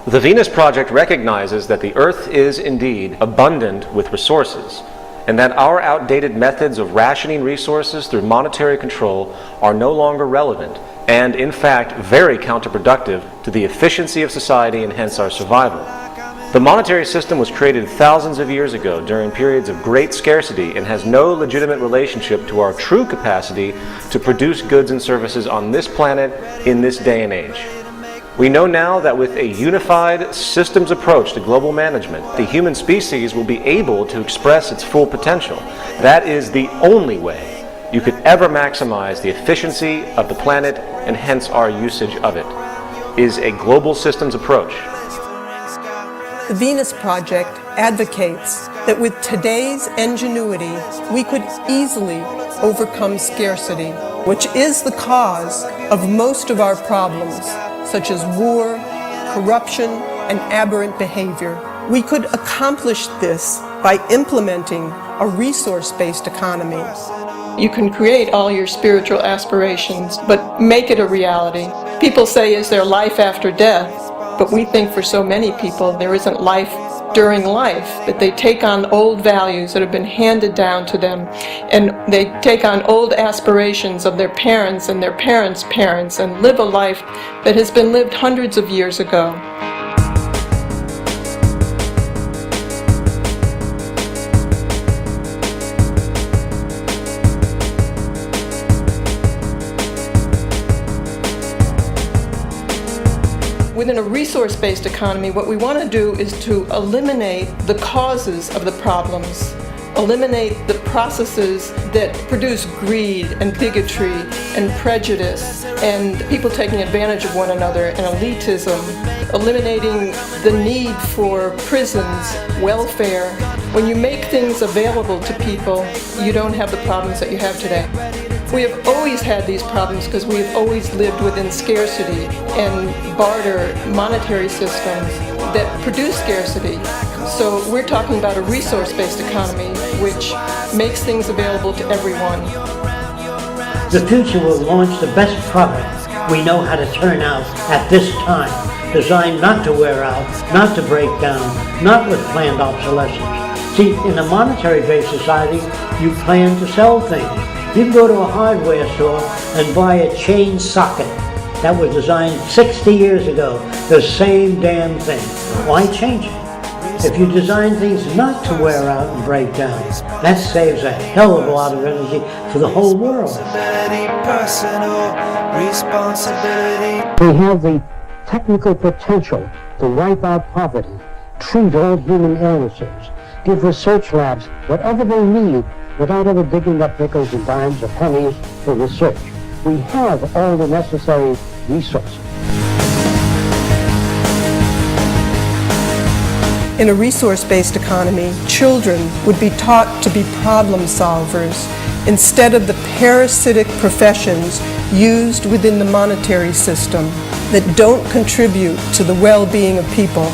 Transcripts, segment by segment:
The Venus Project recognizes that the Earth is indeed abundant with resources, and that our outdated methods of rationing resources through monetary control are no longer relevant, and in fact very counterproductive to the efficiency of society and hence our survival. The monetary system was created thousands of years ago during periods of great scarcity and has no legitimate relationship to our true capacity to produce goods and services on this planet in this day and age. We know now that with a unified systems approach to global management, the human species will be able to express its full potential. That is the only way you could ever maximize the efficiency of the planet and hence our usage of it, is a global systems approach. The Venus Project advocates that with today's ingenuity, we could easily overcome scarcity, which is the cause of most of our problems, such as war, corruption, and aberrant behavior. We could accomplish this by implementing a resource-based economy. You can create all your spiritual aspirations, but make it a reality. People say, is there life after death? But we think for so many people there isn't life during life, that they take on old values that have been handed down to them, and they take on old aspirations of their parents and their parents' parents and live a life that has been lived hundreds of years ago. Within a resource-based economy, what we want to do is to eliminate the causes of the problems, eliminate the processes that produce greed and bigotry and prejudice and people taking advantage of one another and elitism, eliminating the need for prisons, welfare. When you make things available to people, you don't have the problems that you have today. We have always had these problems because we have always lived within scarcity and barter monetary systems that produce scarcity. So we're talking about a resource-based economy which makes things available to everyone. The future will launch the best product we know how to turn out at this time, designed not to wear out, not to break down, not with planned obsolescence. See, in a monetary-based society, you plan to sell things. You can go to a hardware store and buy a chain socket that was designed 60 years ago, the same damn thing. Why change it? If you design things not to wear out and break down, that saves a hell of a lot of energy for the whole world. We have the technical potential to wipe out poverty, treat all human illnesses, give research labs whatever they need without ever digging up nickels and dimes or pennies for research. We have all the necessary resources. In a resource-based economy, children would be taught to be problem solvers instead of the parasitic professions used within the monetary system that don't contribute to the well-being of people.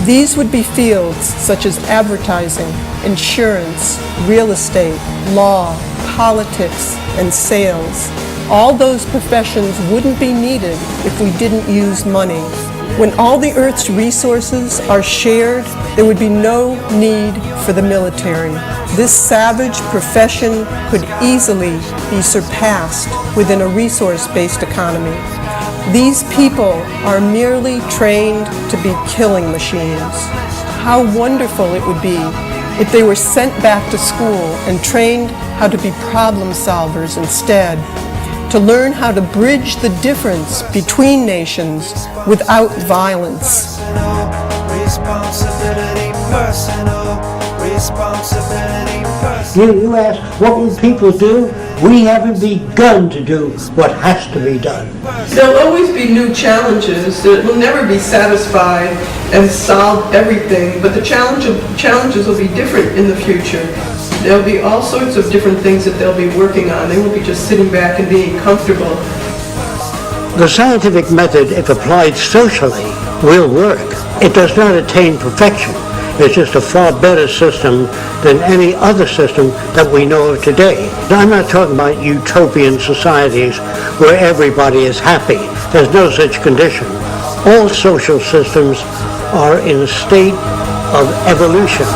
These would be fields such as advertising, insurance, real estate, law, politics, and sales. All those professions wouldn't be needed if we didn't use money. When all the Earth's resources are shared, there would be no need for the military. This savage profession could easily be surpassed within a resource-based economy. These people are merely trained to be killing machines. How wonderful it would be if they were sent back to school and trained how to be problem solvers instead, to learn how to bridge the difference between nations without violence. You ask, what will people do? We haven't begun to do what has to be done. There'll always be new challenges. It will never be satisfied and solve everything, but the challenges will be different in the future. There'll be all sorts of different things that they'll be working on. They won't be just sitting back and being comfortable. The scientific method, if applied socially, will work. It does not attain perfection. It's just a far better system than any other system that we know of today. I'm not talking about utopian societies where everybody is happy. There's no such condition. All social systems are in a state of evolution.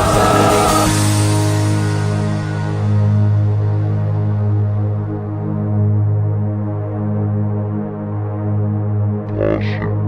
Awesome.